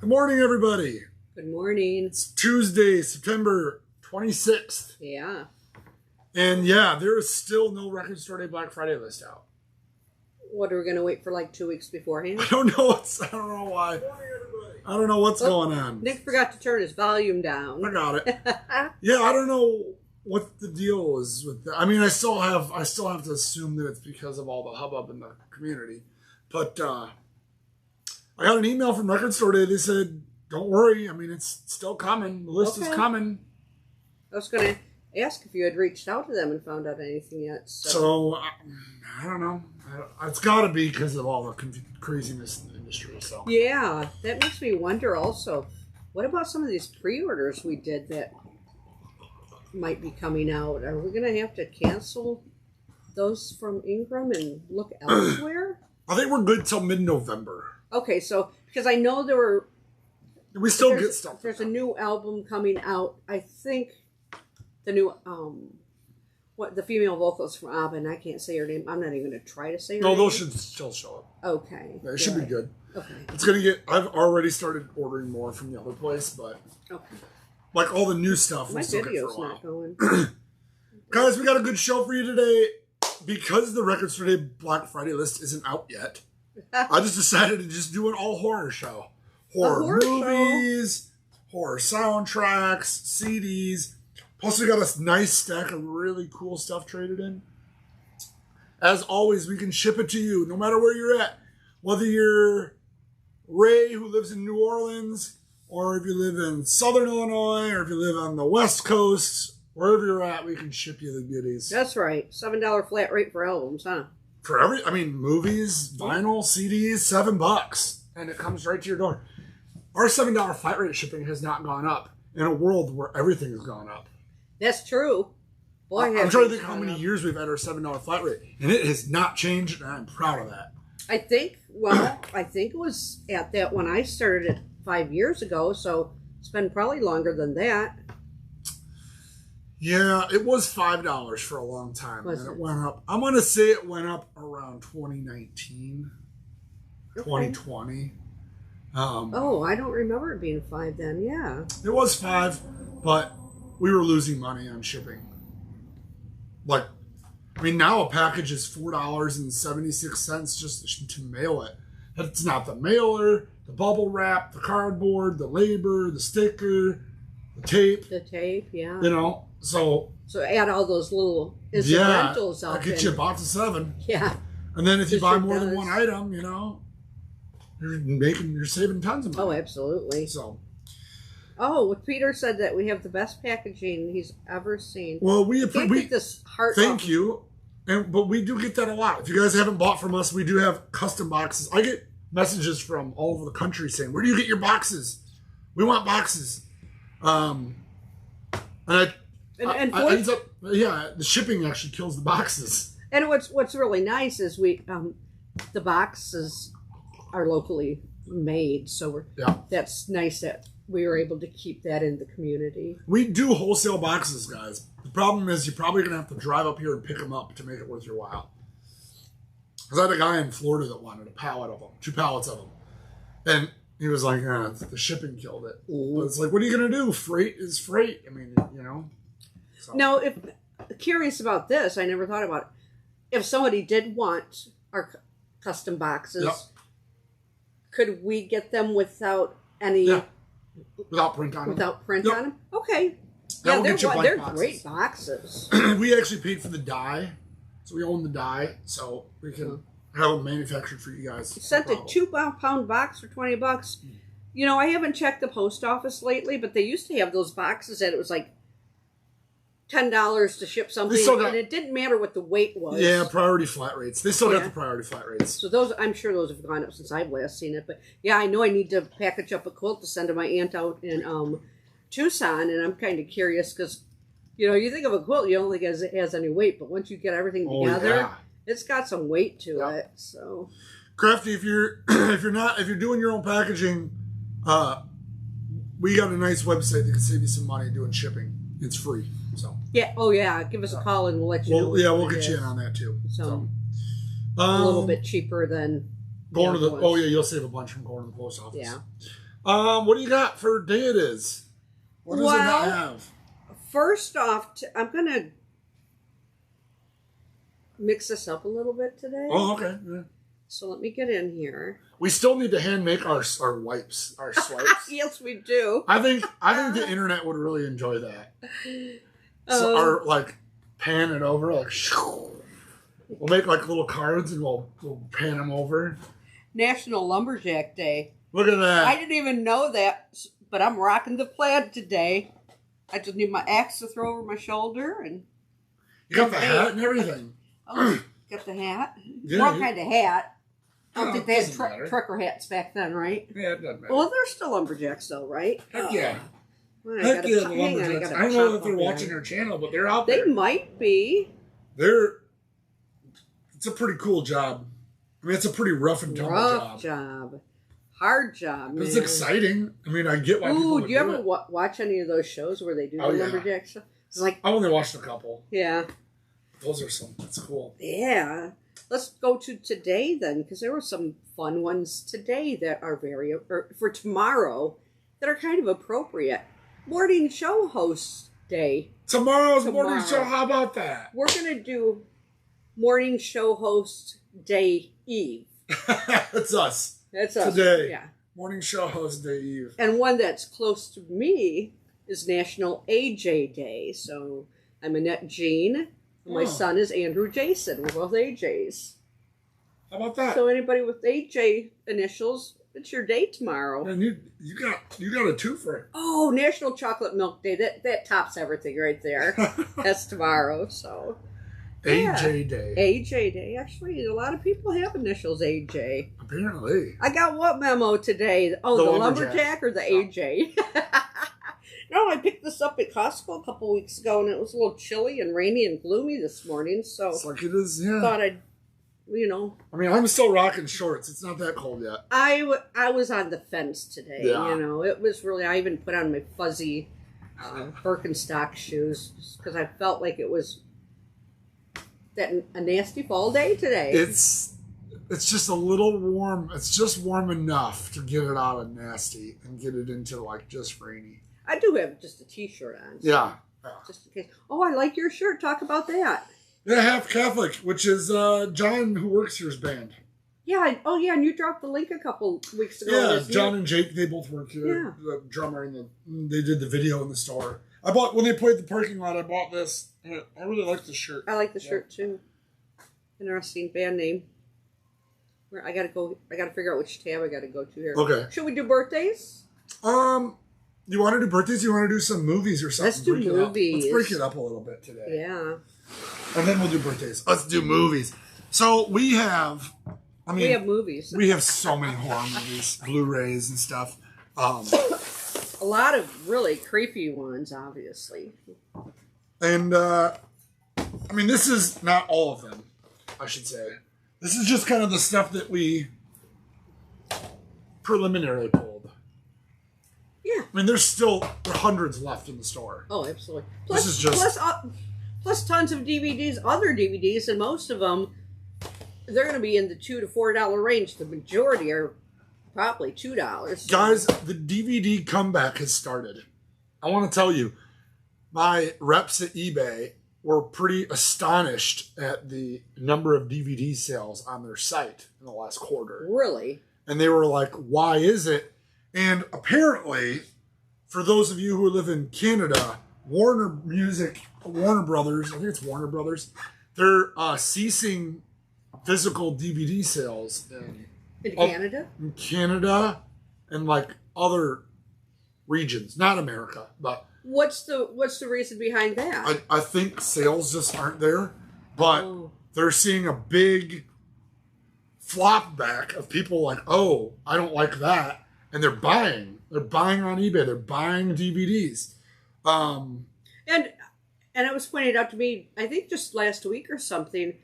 Good morning, everybody. Good morning. It's Tuesday, September 26th. Yeah. And yeah, there is still no Record Store Day Black Friday list out. What, are we going to wait for like 2 weeks beforehand? I don't know why. I don't know what's going on. Nick forgot to turn his volume down. I got it. Yeah, I don't know what the deal is with that. I mean, I still have to assume that it's because of all the hubbub in the community. But I got an email from Record Store Day. They said, don't worry. I mean, it's still coming. The list is coming. I was going to ask if you had reached out to them and found out anything yet. So I don't know. It's got to be because of all the craziness in the industry. So yeah, that makes me wonder also, what about some of these pre-orders we did that might be coming out? Are we going to have to cancel those from Ingram and look elsewhere? I think we're good till mid-November. Okay, so because I know we still get stuff. There's a new album coming out. I think the new the female vocalist from ABBA, and I can't say her name. I'm not even going to try to say her name. No, those should still show up. Okay. Yeah, it should be good. Okay. It's going to get... I've already started ordering more from the other place, but... Okay. Like all the new stuff, my still video's get for a not while. going. Guys, we got a good show for you today. Because the Record Store Day Black Friday list isn't out yet, I just decided to just do an all horror show. Horror movies, horror soundtracks, CDs. Plus, we got a nice stack of really cool stuff traded in. As always, we can ship it to you no matter where you're at. Whether you're Ray, who lives in New Orleans, or if you live in Southern Illinois, or if you live on the West Coast, wherever you're at, we can ship you the goodies. That's right. $7 flat rate for albums, huh? For movies, vinyl, CDs, $7. And it comes right to your door. Our $7 flat rate shipping has not gone up in a world where everything has gone up. That's true. Boy, I'm trying to think how many years we've had our $7 flat rate. And it has not changed, and I'm proud of that. I think it was at that when I started it 5 years ago, so it's been probably longer than that. Yeah, it was $5 for a long time, and it went up. I'm going to say it went up around 2019, 2020. I don't remember it being 5 then, yeah. It was 5, but we were losing money on shipping. Like, I mean, now a package is $4.76 just to mail it. That's not the mailer, the bubble wrap, the cardboard, the labor, the sticker, the tape. The tape, yeah. You know, so add all those little incidentals up. I'll get you a box of 7. Yeah. And then if you buy more than one item, you know, you're saving tons of money. Oh, absolutely. So. Oh, Peter said that we have the best packaging he's ever seen. Well, we get this heart. Thank you, but we do get that a lot. If you guys haven't bought from us, we do have custom boxes. I get messages from all over the country saying, "Where do you get your boxes? We want boxes." And the shipping actually kills the boxes. And what's really nice is the boxes are locally made, so that's nice that we were able to keep that in the community. We do wholesale boxes, guys. The problem is you're probably going to have to drive up here and pick them up to make it worth your while. Because I had a guy in Florida that wanted a pallet of them, 2 pallets of them. And he was like, the shipping killed it. But it's like, what are you going to do? Freight is freight. I mean, you know. So. Now, curious about this, I never thought about it. If somebody did want our custom boxes, could we get them without any... Yeah. Without print on them. Without print on them? Okay. Yeah, they're great boxes. We actually paid for the dye. So we own the dye. So we can have them manufactured for you guys. Sent a 2-pound box for $20. You know, I haven't checked the post office lately, but they used to have those boxes that it was like $10 to ship something, and it didn't matter what the weight was. Yeah, priority flat rates. They still got the priority flat rates. So I'm sure those have gone up since I've last seen it. But yeah, I know I need to package up a quilt to send to my aunt out in Tucson, and I'm kind of curious because, you know, you think of a quilt, you don't think it has any weight, but once you get everything together, it's got some weight to it. So, Crafty, if you're doing your own packaging, we got a nice website that can save you some money doing shipping. It's free. So give us a call and we'll let you know. We'll get you in on that too. So a little bit cheaper than going to the. You'll save a bunch from going to the post office. Yeah. What do you got for day it is? What does it not have? First off, I'm going to mix this up a little bit today. Oh, okay. Yeah. So let me get in here. We still need to hand make our wipes, our swipes. Yes, we do. I think the internet would really enjoy that. So, or like pan it over, like we'll make like little cards and we'll pan them over. National Lumberjack Day. Look at that. I didn't even know that, but I'm rocking the plaid today. I just need my axe to throw over my shoulder and. You got the hat and everything. Oh, got the hat. Yeah, What kind of hat? I don't think they had doesn't matter. trucker hats back then, right? Yeah, it doesn't matter. Well, they're still lumberjacks, though, right? Heck yeah. Well, Heck yeah, the lumberjacks. I don't know if they're watching our channel, but they're out there. They might be. It's a pretty cool job. I mean, it's a pretty rough and tumble job. Hard job, man. It's exciting. I mean, I get why people would do you ever it. watch any of those shows where they do the lumberjack stuff? It's like, I only watched a couple. Yeah. Those are some. That's cool. Yeah. Let's go to today then, because there were some fun ones today that are for tomorrow that are kind of appropriate. Morning show host day. Tomorrow's morning show. How about that? We're going to do morning show host day eve. That's us. That's us. Today. Yeah. Morning show host day eve. And one that's close to me is National AJ Day. So I'm Annette Jean. My son is Andrew Jason. We're both AJs. How about that? So anybody with AJ initials, it's your day tomorrow. And you got a twofer. Oh, National Chocolate Milk Day. That tops everything right there. That's tomorrow. So AJ Day. AJ Day. Actually, a lot of people have initials AJ. Apparently. I got what memo today? Oh, the lumberjack or the AJ? No, I picked this up at Costco a couple weeks ago, and it was a little chilly and rainy and gloomy this morning. So it's like it is. Yeah. Thought I'd, I mean, I'm still rocking shorts. It's not that cold yet. I was on the fence today. Yeah. It was really. I even put on my fuzzy Birkenstock shoes because I felt like it was a nasty fall day today. It's just a little warm. It's just warm enough to get it out of nasty and get it into like just rainy. I do have just a t-shirt on. So yeah. Just in case. Oh, I like your shirt. Talk about that. Yeah, Half Catholic, which is John, who works here's band. Yeah. And you dropped the link a couple weeks ago. Yeah, John and Jake, they both work here. Yeah. The drummer and they did the video in the store. When they played the parking lot, I bought this. I really like the shirt. I like the shirt too. Interesting band name. I gotta figure out which tab I gotta go to here. Okay. Should we do birthdays? You want to do birthdays? You want to do some movies or something? Let's do movies. Let's break it up a little bit today. Yeah. And then we'll do birthdays. Let's do movies. So we have movies. We have so many horror movies, Blu-rays and stuff. A lot of really creepy ones, obviously. And this is not all of them, I should say. This is just kind of the stuff that we preliminarily pulled. Yeah. I mean, there's hundreds left in the store. Oh, absolutely. Plus tons of DVDs, other DVDs, and most of them, they're going to be in the $2 to $4 range. The majority are probably $2. So. Guys, the DVD comeback has started. I want to tell you, my reps at eBay were pretty astonished at the number of DVD sales on their site in the last quarter. Really? And they were like, why is it? And apparently, for those of you who live in Canada, Warner Brothers, I think it's Warner Brothers, they're ceasing physical DVD sales in Canada? In Canada and like other regions, not America, but what's the reason behind that? I think sales just aren't there, but they're seeing a big flop back of people like, oh, I don't like that. And they're buying on eBay. They're buying DVDs. And it was pointed out to me, I think just last week or something,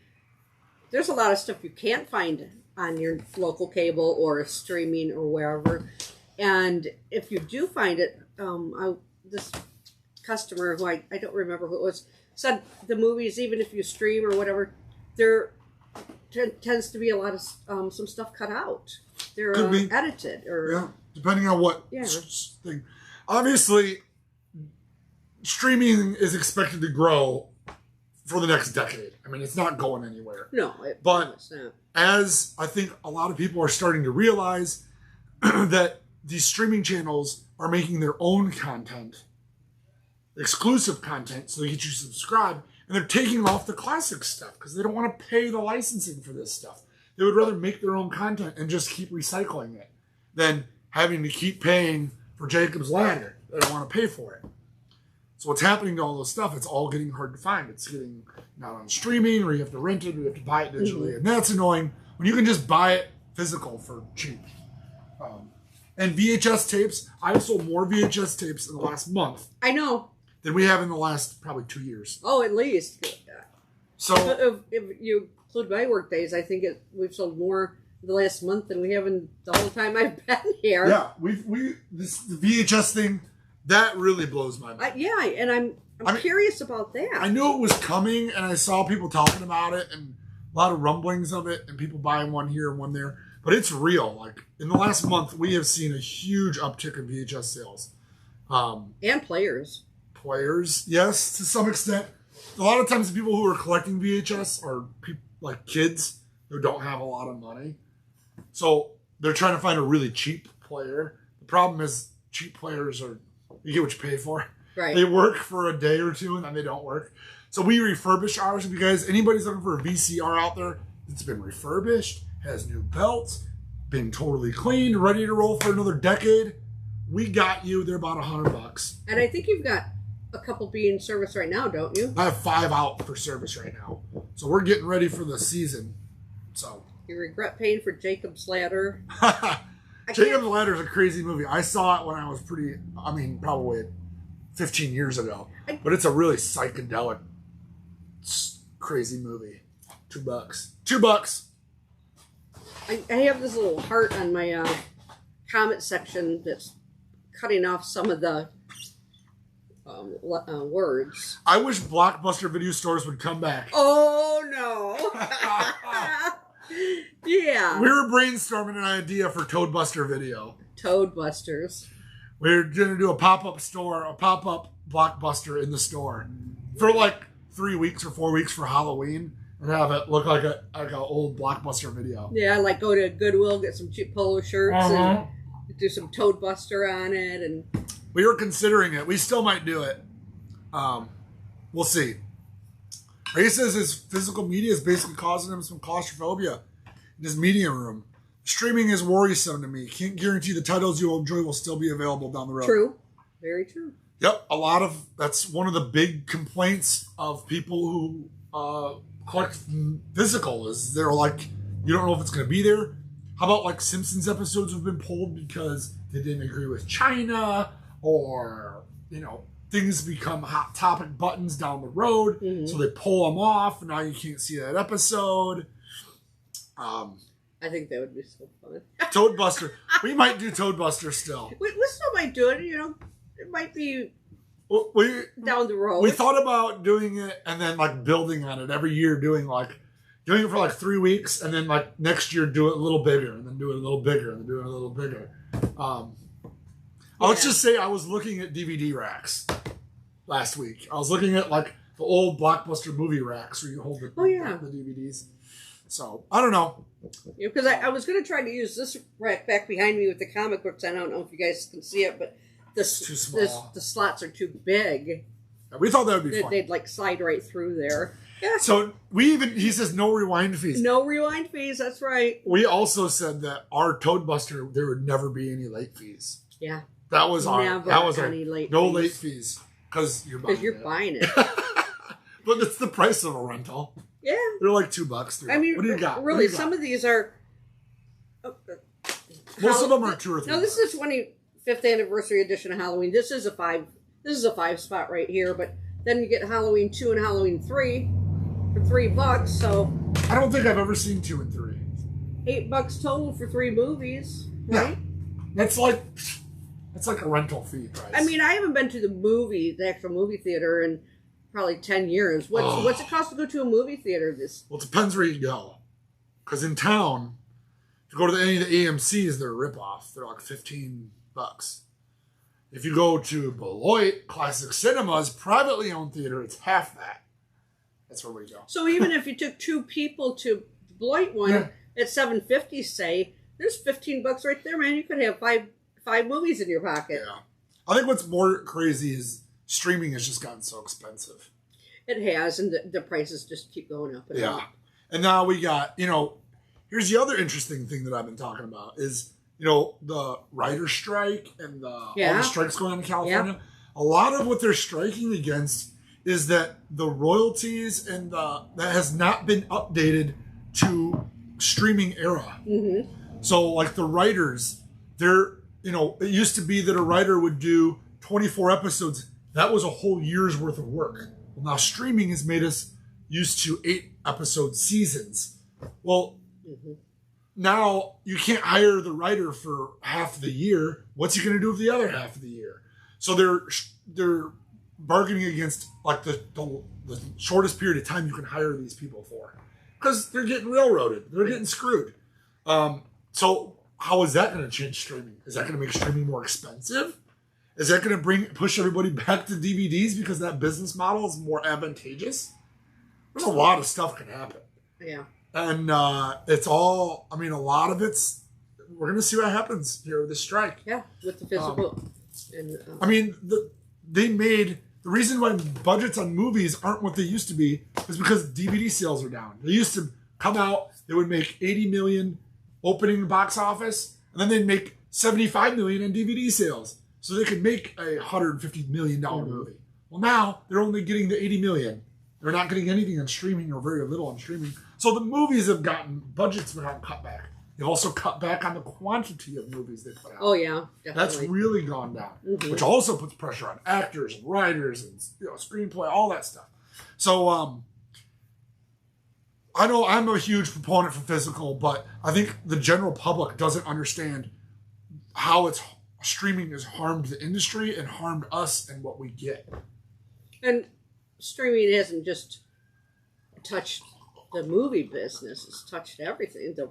there's a lot of stuff you can't find on your local cable or streaming or wherever. And if you do find it, this customer who I don't remember who it was, said the movies, even if you stream or whatever, there tends to be a lot of some stuff cut out. They're edited or depending on what thing. Obviously, streaming is expected to grow for the next decade. I mean, it's not going anywhere. No, but as I think a lot of people are starting to realize that these streaming channels are making their own content, exclusive content, so they get you subscribed, and they're taking off the classic stuff because they don't want to pay the licensing for this stuff. They would rather make their own content and just keep recycling it than having to keep paying for Jacob's Ladder. They don't want to pay for it. So what's happening to all this stuff, it's all getting hard to find. It's getting not on streaming, or you have to rent it, or you have to buy it digitally. And that's annoying when you can just buy it physical for cheap. And VHS tapes, I've sold more VHS tapes in the last month. I know. Than we have in the last probably 2 years. Oh, at least. So if you include my work days, I think we've sold more the last month than we have in the whole time I've been here. Yeah, the VHS thing, that really blows my mind. And I'm curious about that. I knew it was coming, and I saw people talking about it, and a lot of rumblings of it, and people buying one here and one there. But it's real. Like, in the last month, we have seen a huge uptick in VHS sales. And players. Players, yes, to some extent. A lot of times, the people who are collecting VHS are people like kids who don't have a lot of money. So they're trying to find a really cheap player. The problem is cheap players you get what you pay for. Right. They work for a day or two and then they don't work. So we refurbish ours. If you guys, anybody's looking for a VCR out there, it's been refurbished, has new belts, been totally cleaned, ready to roll for another decade. We got you. They're about $100. And I think you've got a couple being service right now, don't you? I have 5 out for service right now. So we're getting ready for the season. So you regret paying for Jacob's Ladder? Jacob's Ladder is a crazy movie. I saw it when I was probably 15 years ago. But it's a really psychedelic, crazy movie. $2. $2. I have this little heart on my comment section that's cutting off some of the words. I wish Blockbuster video stores would come back. Oh, no. Yeah. We were brainstorming an idea for Toadbuster Video. Toadbusters. We're going to do a pop-up store, a pop-up Blockbuster in the store for like 3 weeks or 4 weeks for Halloween and have it look like an old Blockbuster Video. Yeah, like go to Goodwill, get some cheap polo shirts and do some Toadbuster on it. And we were considering it. We still might do it. We'll see. Ray says his physical media is basically causing him some claustrophobia in his media room. Streaming is worrisome to me. Can't guarantee the titles you'll enjoy will still be available down the road. True. Very true. Yep. That's one of the big complaints of people who collect physical is they're like, you don't know if it's going to be there. How about like Simpsons episodes have been pulled because they didn't agree with China, or, things become hot topic buttons down the road. Mm-hmm. So they pull them off, and now you can't see that episode. I think that would be so fun. Toadbuster. We might do Toadbuster still. We still might do it, It might be down the road. We thought about doing it and then like building on it every year, doing it for like 3 weeks, and then like next year do it a little bigger, and then do it a little bigger, and then do it a little bigger. Let's just say I was looking at DVD racks last week. I was looking at like the old Blockbuster movie racks where you hold the DVDs. So I don't know. Because I was going to try to use this rack back behind me with the comic books. I don't know if you guys can see it, but the slots are too big. Yeah, we thought that would be fun. They'd like slide right through there. Yeah. So he says no rewind fees. No rewind fees, that's right. We also said that our Toadbuster, there would never be any late fees. Yeah. That was our late fees. Because you're buying it. But it's the price of a rental. Yeah. They're like $2. I mean, what do you got? Really, some of these are... Most of them are 2 or 3. No, this is 25th anniversary edition of Halloween. This is a 5 spot right here, but then you get Halloween 2 and Halloween 3 for $3, so... I don't think I've ever seen 2 and 3. $8 total for 3 movies, right? Yeah. That's like a rental fee price. I mean, I haven't been to the actual movie theater in probably 10 years. What's it cost to go to a movie theater? Well, it depends where you go. Because in town, If you go to any of the AMC's, they're a ripoff. They're like $15. If you go to Beloit Classic Cinemas, privately owned theater, it's half that. That's where we go. So even if you took 2 people to Beloit one at $7.50, say, there's $15 right there, man. You could have five movies in your pocket. Yeah. I think what's more crazy is streaming has just gotten so expensive. It has, and the prices just keep going up and up. And now we got, here's the other interesting thing that I've been talking about is, the writer's strike and all the strikes going on in California. Yeah. A lot of what they're striking against is that the royalties and that has not been updated to streaming era. Mm-hmm. So like the writers, it used to be that a writer would do 24 episodes. That was a whole year's worth of work. Well, now streaming has made us used to 8-episode seasons. Well, now you can't hire the writer for half of the year. What's he going to do with the other half of the year? So they're bargaining against like the shortest period of time you can hire these people for, because they're getting railroaded. They're getting screwed. So how is that going to change streaming? Is that going to make streaming more expensive? Is that going to push everybody back to DVDs because that business model is more advantageous? There's a lot of stuff can happen. Yeah. And it's all, a lot of it's, we're going to see what happens here with the strike. Yeah, with the physical. The reason why budgets on movies aren't what they used to be is because DVD sales are down. They used to come out, they would make 80 million opening the box office, and then they'd make 75 million in DVD sales. So they could make a $150 million movie. Well, now they're only getting the 80 million. They're not getting anything on streaming or very little on streaming. So the movies budgets have gotten cut back. They've also cut back on the quantity of movies they put out. Oh, yeah, definitely. That's really gone down, which also puts pressure on actors and writers and screenplay, all that stuff. So I know I'm a huge proponent for physical, but I think the general public doesn't understand how streaming has harmed the industry and harmed us and what we get. And streaming hasn't just touched the movie business; it's touched everything. The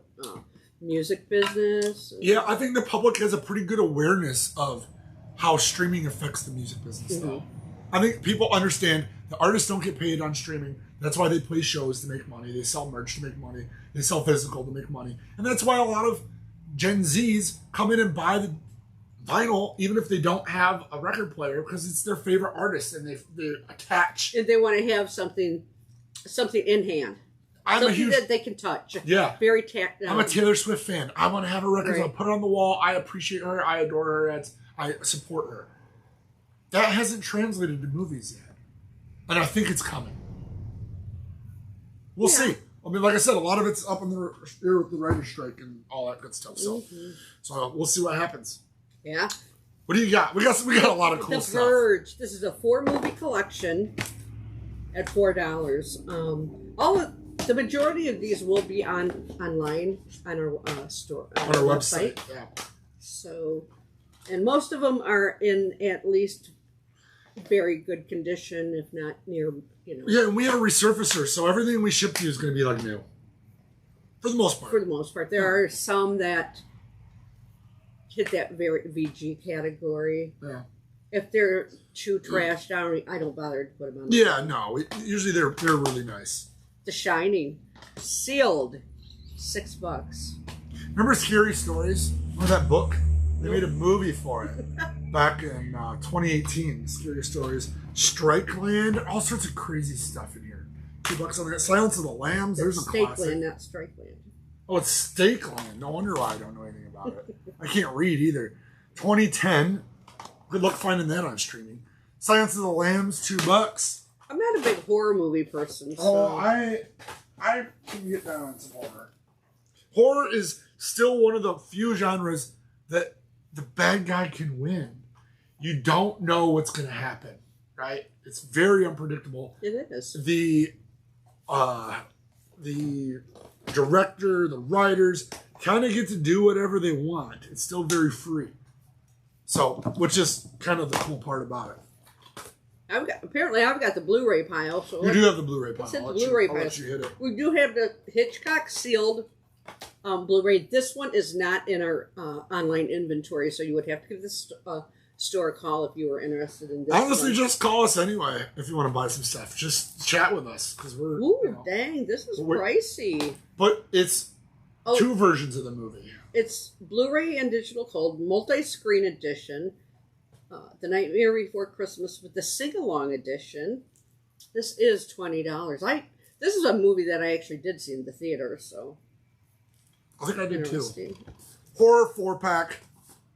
music business. Yeah, I think the public has a pretty good awareness of how streaming affects the music business, though. I think people understand the artists don't get paid on streaming. That's why they play shows to make money. They sell merch to make money. They sell physical to make money. And that's why a lot of Gen Zs come in and buy the vinyl, even if they don't have a record player, because it's their favorite artist and they attach. And they want to have something in hand. Something that they can touch. Yeah. Very tactile. I'm a Taylor Swift fan. I want to have a record. Right. I'll put it on the wall. I appreciate her. I adore her. I support her. That hasn't translated to movies yet. And I think it's coming. We'll see. Like I said, a lot of it's up in the air with the writer's strike and all that good stuff. So, so we'll see what happens. Yeah. What do you got? We got a lot of cool stuff. The Verge. This is a 4-movie collection at $4. The majority of these will be online on our store, on our website. Yeah. So, and most of them are in at least very good condition, if not near. Yeah, and we have a resurfacer, so everything we ship to you is going to be like new. For the most part. For the most part, there are some that hit that very VG category. Yeah. If they're too trashed down, I don't bother to put them on. Yeah, no. Usually they're really nice. The Shining, sealed, $6. Remember Scary Stories? Remember that book? They made a movie for it back in 2018. Scary Stories, Strikeland, all sorts of crazy stuff in here. $2 on that. Silence of the Lambs. There's a classic. Stakeland, not Strikeland. Oh, it's Stakeland. No wonder why I don't know anything about it. I can't read either. 2010. Good luck finding that on streaming. Silence of the Lambs, $2. I'm not a big horror movie person. So. Oh, I can get down on some horror. Horror is still one of the few genres that the bad guy can win. You don't know what's going to happen, right? It's very unpredictable. It is. The director, the writers kind of get to do whatever they want. It's still very free. So, which is kind of the cool part about it. Apparently I've got the Blu-ray pile. So you do have the Bluray pile. I'll let you hit it. We do have the Hitchcock sealed Blu-ray. This one is not in our online inventory, so you would have to give this store a call if you were interested in this. Honestly, one. just call us anyway if you want to buy some stuff. Just chat with us because we're. Ooh, dang! This is pricey. But it's 2 versions of the movie. It's Blu-ray and digital called multi-screen edition. The Nightmare Before Christmas with the sing-along edition. This is $20. This is a movie that I actually did see in the theater, so. I think I did too. Horror 4-pack.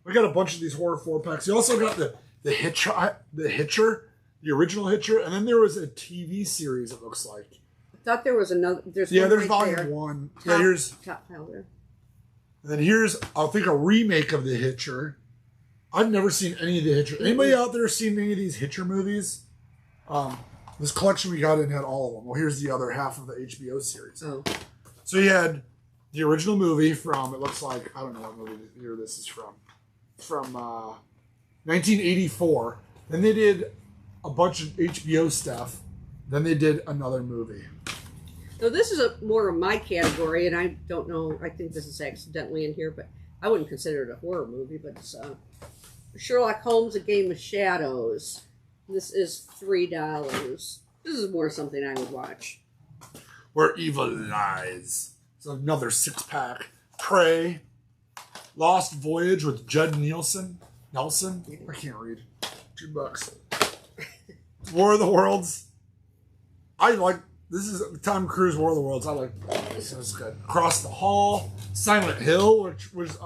We got a bunch of these horror 4-packs. You also got the Hitcher, the original Hitcher, and then there was a TV series. It looks like. I thought there was another. There's volume 1. Here's top pile there. And then here's I think a remake of the Hitcher. I've never seen any of the Hitcher. Anybody out there seen any of these Hitcher movies? This collection we got in had all of them. Well, here's the other half of the HBO series. Oh. So you had the original movie from, it looks like, I don't know what movie year this is from 1984. Then they did a bunch of HBO stuff. Then they did another movie. So this is more of my category, and I don't know, I think this is accidentally in here, but I wouldn't consider it a horror movie, but it's Sherlock Holmes, A Game of Shadows. This is $3. This is more something I would watch. Where Evil Lies. It's another 6-pack. Prey. Lost Voyage with Judd Nelson. I can't read. $2. War of the Worlds. This is Tom Cruise War of the Worlds. I like this. Is good. Across the Hall. Silent Hill, which was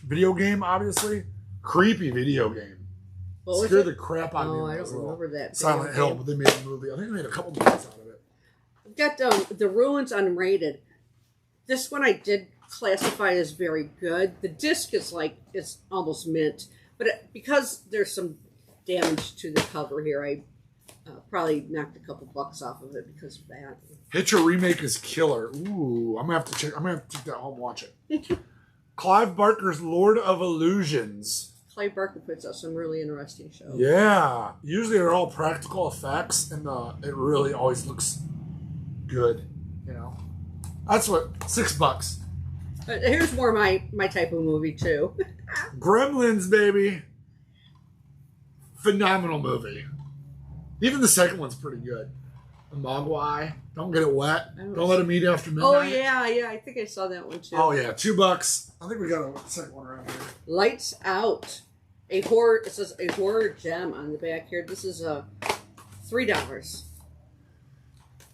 video game, obviously. Creepy video game. Scared the crap out of me. Oh, I don't remember that. Silent Hill, but they made a movie. I think they made a couple movies out of it. I've got The Ruins unrated. This one I did classify as very good. The disc is almost mint, but because there's some damage to the cover here, I probably knocked a couple bucks off of it because of that. Hitcher remake is killer. Ooh, I'm gonna have to take that home and watch it. Clive Barker's Lord of Illusions. Clive Barker puts out some really interesting shows. Yeah, usually they're all practical effects, and it really always looks good. You know, that's what $6. Here's more my type of movie too. Gremlins, baby. Phenomenal movie. Even the second one's pretty good. The Mogwai. Don't get it wet. Don't let them eat after midnight. Oh yeah. I think I saw that one too. Oh yeah, $2. I think we got a second one around here. Lights Out. A horror. It says a horror gem on the back here. This is $3.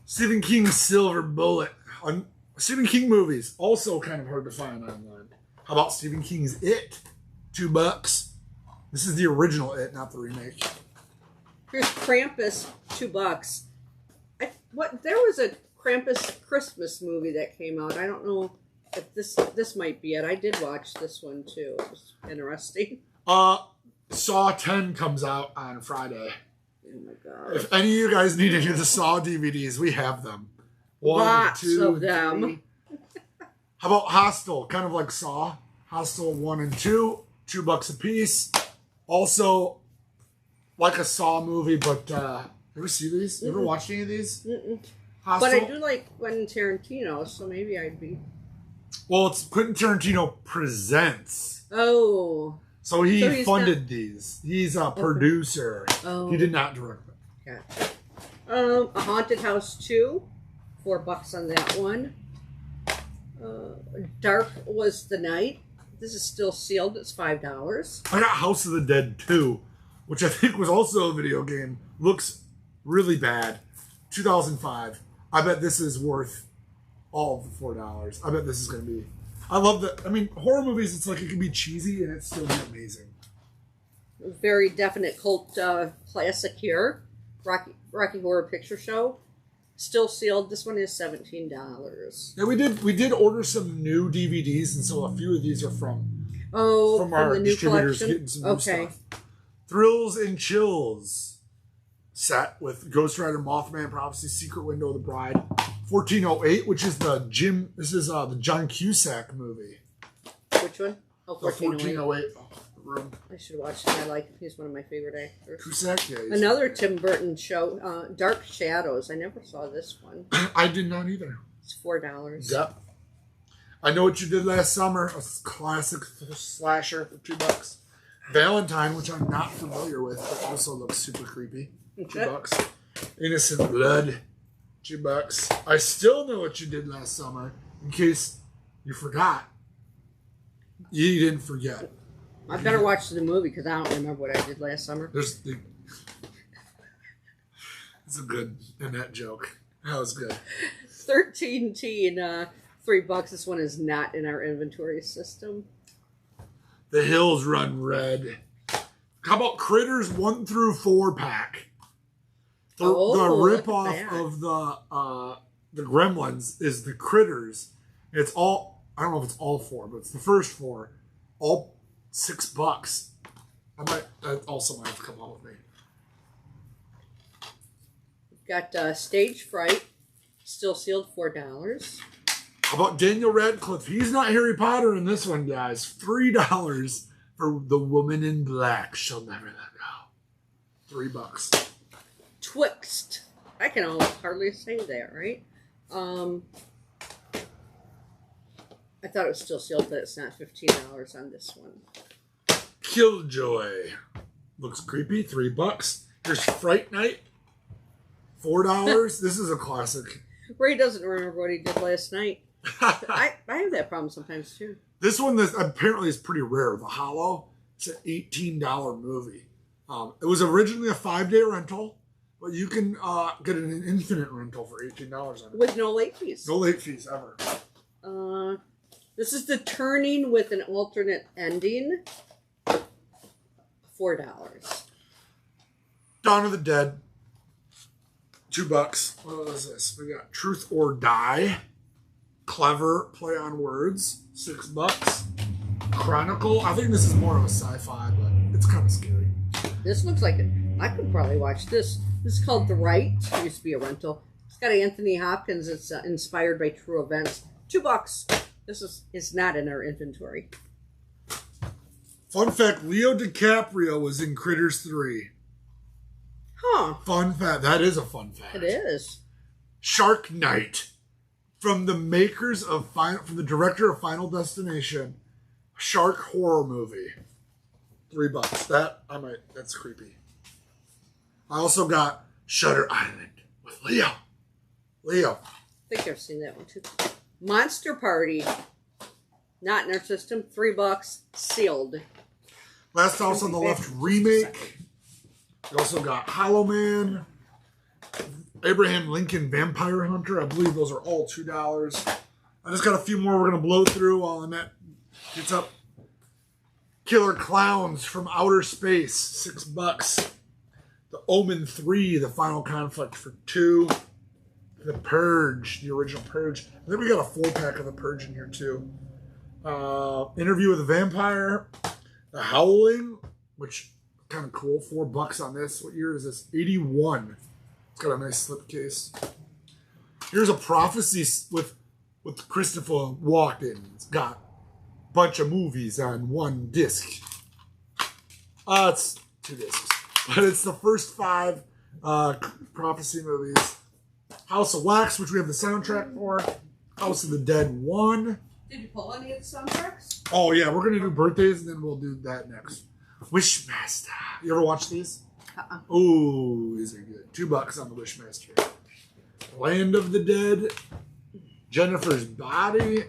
Stephen King's Silver Bullet. Stephen King movies also kind of hard to find online. How about Stephen King's It? $2. This is the original It, not the remake. Here's Krampus, $2. There was a Krampus Christmas movie that came out. I don't know if this might be it. I did watch this one too. It was interesting. Saw 10 comes out on Friday. Oh my god! If any of you guys need any of the Saw DVDs, we have them. Lots of them. 3. How about Hostel? Kind of like Saw. Hostel 1 and 2, $2 a piece. Also, like a Saw movie, but ever see these? You ever watched any of these? Mm-mm. But I do like Quentin Tarantino, so maybe I'd be. Well, it's Quentin Tarantino Presents. Oh. So he funded these. He's a producer. Oh. He did not direct them. Gotcha. A Haunted House 2, $4 on that one. Dark Was the Night. This is still sealed. It's $5. I got House of the Dead 2, which I think was also a video game. Looks really bad. 2005. I bet this is worth all of the $4. I bet this is going to be... I love that. I mean, horror movies, it's like it can be cheesy and it's still be amazing. Very definite cult classic here. Rocky Horror Picture Show. Still sealed. This one is $17. Yeah, we did order some new DVDs, and so a few of these are from our the new distributors collection? getting some new stuff. Thrills and Chills set with Ghost Rider, Mothman Prophecy, Secret Window of the Bride, 1408, which is the John Cusack movie. Which one? Oh, 1408. Room. I should watch it. I like him. He's one of my favorite actors. Cusack, yeah. Another Tim Burton show, Dark Shadows. I never saw this one. I did not either. It's $4. Yep. I Know What You Did Last Summer, a classic slasher for $2. Valentine, which I'm not familiar with, but also looks super creepy. $2. Innocent Blood, $2. I Still Know What You Did Last Summer, in case you forgot. You didn't forget. I better watch the movie because I don't remember what I did last summer. It's a good Annette joke. That was good. 13 teen, $3. This one is not in our inventory system. The Hills Run Red. How about Critters 1 through 4 pack? The ripoff of the Gremlins is the Critters. It's all, I don't know if it's all 4, but it's the first 4. All $6. That also might have to come out with me. We've got Stage Fright, still sealed, $4. How about Daniel Radcliffe? He's not Harry Potter in this one, guys. $3 for The Woman in Black. She'll never let go. $3. Twixt. I can hardly say that, right? I thought it was still sealed, but it's not. $15 on this one. Killjoy. Looks creepy. $3. Here's Fright Night. $4. This is a classic. Ray doesn't remember what he did last night. I have that problem sometimes too. This one apparently is pretty rare. The Hollow. It's an $18 movie. It was originally a 5-day rental, but you can get an infinite rental for $18 on it. With no late fees. No late fees ever. This is The Turning with an alternate ending. $4. Dawn of the Dead. $2. What was this? We got Truth or Die. Clever play on words. $6. Chronicle. I think this is more of a sci-fi, but it's kind of scary. This looks like it. I could probably watch this. This is called The Right. It used to be a rental. It's got Anthony Hopkins. It's inspired by true events. $2. This is not in our inventory. Fun fact, Leo DiCaprio was in Critters 3. Huh. Fun fact. That is a fun fact. It is. Shark Night. From the makers of from the director of Final Destination. Shark horror movie. $3. That's creepy. I also got Shutter Island with Leo. I think I've seen that one too. Monster Party. Not in our system. $3. Sealed. Last House on the Left remake. We also got Hollow Man. Abraham Lincoln Vampire Hunter. I believe those are all $2. I just got a few more we're going to blow through while Annette gets up. Killer Clowns from Outer Space. $6. The Omen 3, The Final Conflict for $2. The Purge, the original Purge. I think we got a 4-pack of The Purge in here too. Interview with a Vampire. The Howling, which kind of cool. $4 on this. What year is this? 81. It's got a nice slipcase. Here's a Prophecy with Christopher Walken. It's got a bunch of movies on one disc. It's 2 discs. But it's the first 5 Prophecy movies. House of Wax, which we have the soundtrack for. House of the Dead 1. Did you pull any of the soundtracks? Oh, yeah. We're going to do birthdays, and then we'll do that next. Wishmaster. You ever watch these? Ooh, these are good. $2 on the Wishmaster. Land of the Dead. Jennifer's Body.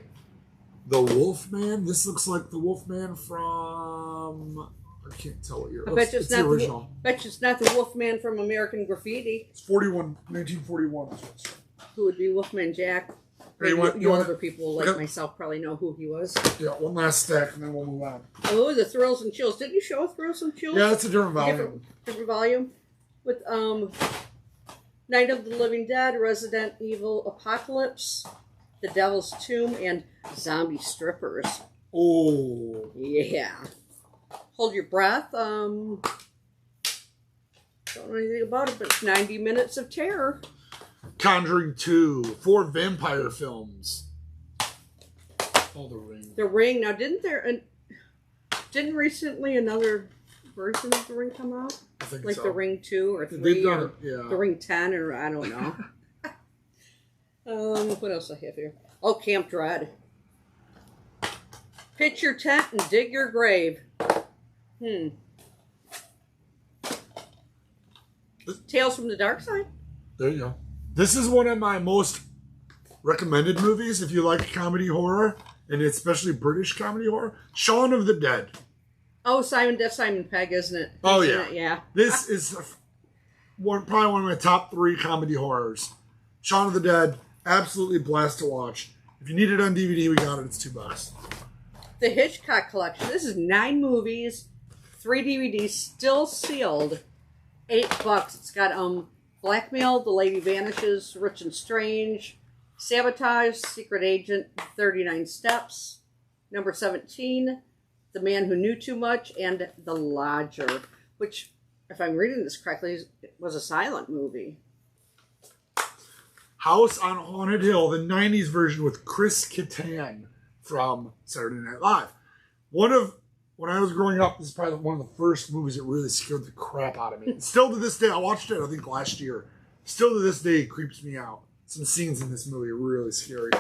The Wolfman. This looks like the Wolfman from... I can't tell what year. It's the original. Bet you it's not the Wolfman from American Graffiti. It's 1941. Who would be Wolfman Jack? Hey, you older people like myself probably know who he was. Yeah, one last stack and then we'll move on. Oh, the Thrills and Chills. Didn't you show Thrills and Chills? Yeah, it's a different volume. Different volume. With Night of the Living Dead, Resident Evil Apocalypse, The Devil's Tomb, and Zombie Strippers. Oh. Yeah. Hold your breath. Don't know anything about it, but it's 90 Minutes of Terror. Conjuring 2. 4 vampire films. Oh, The Ring. The Ring. Now, didn't recently another version of The Ring come out? I think like so. The Ring 2 or 3 or yeah. The Ring 10 or I don't know. What else I have here? Oh, Camp Dread. Pitch your tent and dig your grave. Tales from the Dark Side. There you go. This is one of my most recommended movies if you like comedy horror, and especially British comedy horror. Shaun of the Dead. Oh, Simon Pegg, isn't it? Oh, isn't yeah. It? Yeah. This is probably one of my top 3 comedy horrors. Shaun of the Dead, absolutely blast to watch. If you need it on DVD, we got it. It's $2. The Hitchcock Collection. This is 9 movies, 3 DVDs, still sealed. $8. It's got Blackmail, The Lady Vanishes, Rich and Strange, Sabotage, Secret Agent, 39 Steps, number 17, The Man Who Knew Too Much, and The Lodger, which, if I'm reading this correctly, was a silent movie. House on Haunted Hill, the 90s version with Chris Kattan from Saturday Night Live. When I was growing up, this is probably one of the first movies that really scared the crap out of me. Still to this day, I watched it, I think, last year. Still to this day, it creeps me out. Some scenes in this movie are really scary.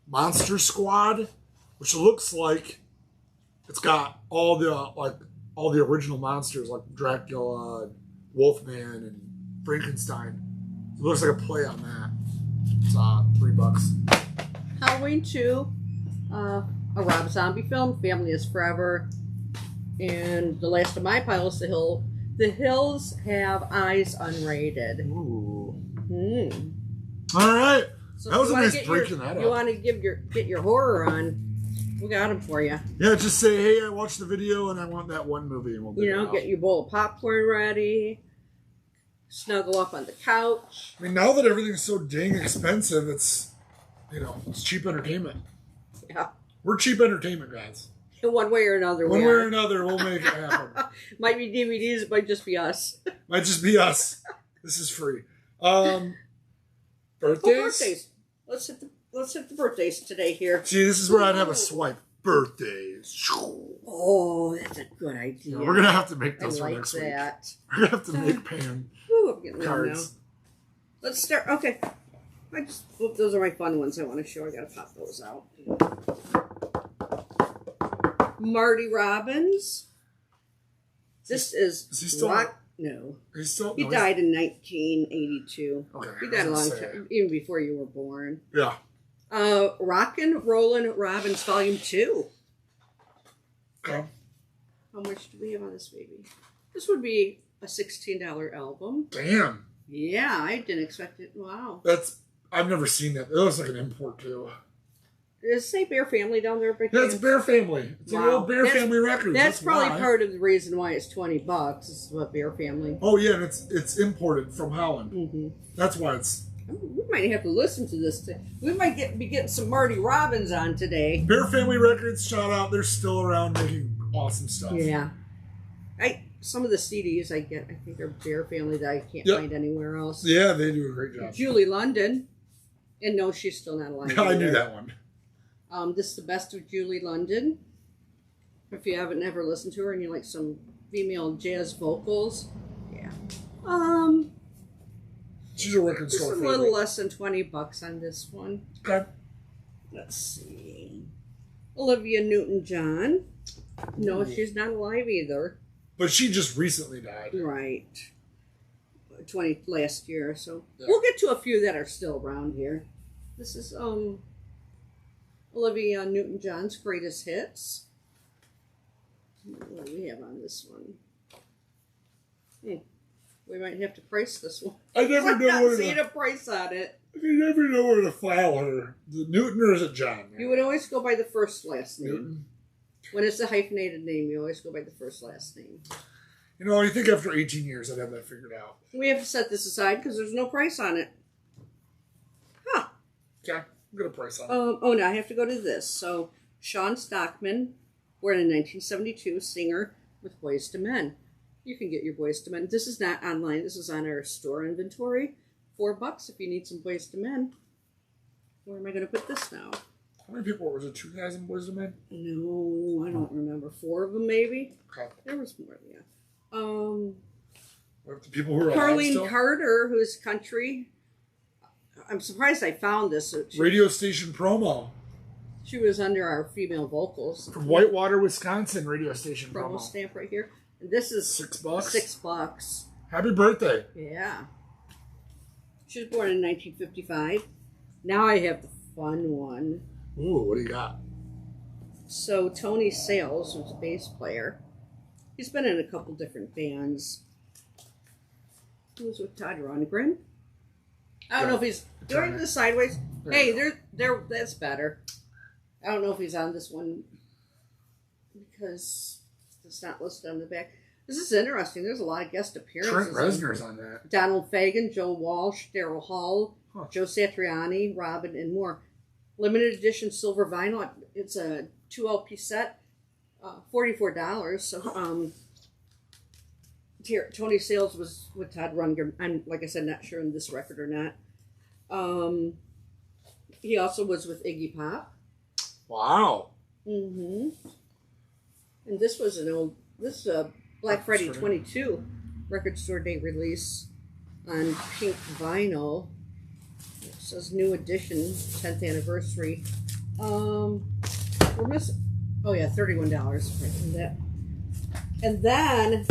Monster Squad, which looks like it's got all the original monsters like Dracula, Wolfman, and Frankenstein. It looks like a play on that. It's $3. Halloween 2, a Rob Zombie film, Family is Forever, and the last of my pile is The Hills Have Eyes unrated. Ooh. All right. So that was a nice breaking that up. You want to get your horror on? We got them for you. Yeah, just say, hey, I watched the video and I want that one movie, and we'll do it. Get your bowl of popcorn ready. Snuggle up on the couch. I mean, now that everything's so dang expensive, it's cheap entertainment. Yeah. We're cheap entertainment guys. In one way or another. One way or another, we'll make it happen. Might be DVDs, it might just be us. Might just be us. This is free. Birthdays? Birthdays. Let's hit the birthdays today here. See, this is where I'd have a swipe. Birthdays. Oh, that's a good idea. Yeah, we're gonna have to make those for like next that. week. We're gonna have to make pan I'm getting cards. Now. Let's start. Okay. Those are my fun ones I want to show. I gotta pop those out. Marty Robbins. This is he still? No. He died in 1982. Okay. He died a long time, even before you were born. Yeah. Rockin' Rollin' Robbins Volume 2. Okay. How much do we have on this baby? This would be a $16 album. Damn. Yeah, I didn't expect it. Wow. I've never seen that. It looks like an import too. Does it say Bear Family down there? Yeah, it's Bear Family. It's an old Bear Family record. That's probably part of the reason why it's $20. This is what Bear Family. Oh yeah, and it's imported from Holland. Mm-hmm. That's why it's. We might have to listen to this. We might be getting some Marty Robbins on today. Bear Family Records, shout out. They're still around making awesome stuff. Yeah. Some of the CDs I think are Bear Family that I can't find anywhere else. Yeah, they do a great job. Julie London. And no, she's still not alive. I knew that one. This is the best of Julie London. If you haven't ever listened to her and you like some female jazz vocals, yeah. She's a record store. Just a little less than $20 on this one. Okay. Let's see. Olivia Newton-John. No, she's not alive either. But she just recently died. Right. Last year, so we'll get to a few that are still around here. This is Olivia Newton-John's greatest hits. What do we have on this one? We might have to price this one. I never know where to a price on it. You never know where to file her. Is it Newton or is it John? You would always go by the first last name. Newton. When it's a hyphenated name, you always go by the first last name. I think after 18 years I'd have that figured out. We have to set this aside because there's no price on it. Huh. Okay, I'm going to price on it. Oh, no, I have to go to this. So, Sean Stockman, born in 1972, singer with Boyz II Men. You can get your Boyz II Men. This is not online. This is on our store inventory. $4 if you need some Boyz II Men. Where am I going to put this now? How many people was it? 2 guys in Boyz II Men? No, I don't remember. 4 of them, maybe. Okay. There was more, yeah. What the people who are Carlene Carter, who's country. I'm surprised I found this. Radio station promo. She was under our female vocals. From Whitewater, Wisconsin radio station Promo promo. stamp right here. And this is $6. $6. Happy birthday. Yeah. She was born in 1955. Now I have the fun one. Ooh, what do you got? So Tony Sales was a bass player. He's been in a couple different bands. He was with Todd Rundgren. I don't know if he's doing the sideways. Hey, there. That's better. I don't know if he's on this one because it's not listed on the back. This is interesting. There's a lot of guest appearances. Trent Reznor's on that. Donald Fagen, Joe Walsh, Daryl Hall, Joe Satriani, Robin, and more. Limited edition silver vinyl. It's a 2 LP set, $44. So, here, Tony Sales was with Todd Rundgren. I'm, like I said, not sure on this record or not. He also was with Iggy Pop. Wow. Mm-hmm. And this was this is a Black Friday 22 record store day release on pink vinyl. It says new edition, 10th anniversary. We're missing, oh yeah, $31 for that. And then,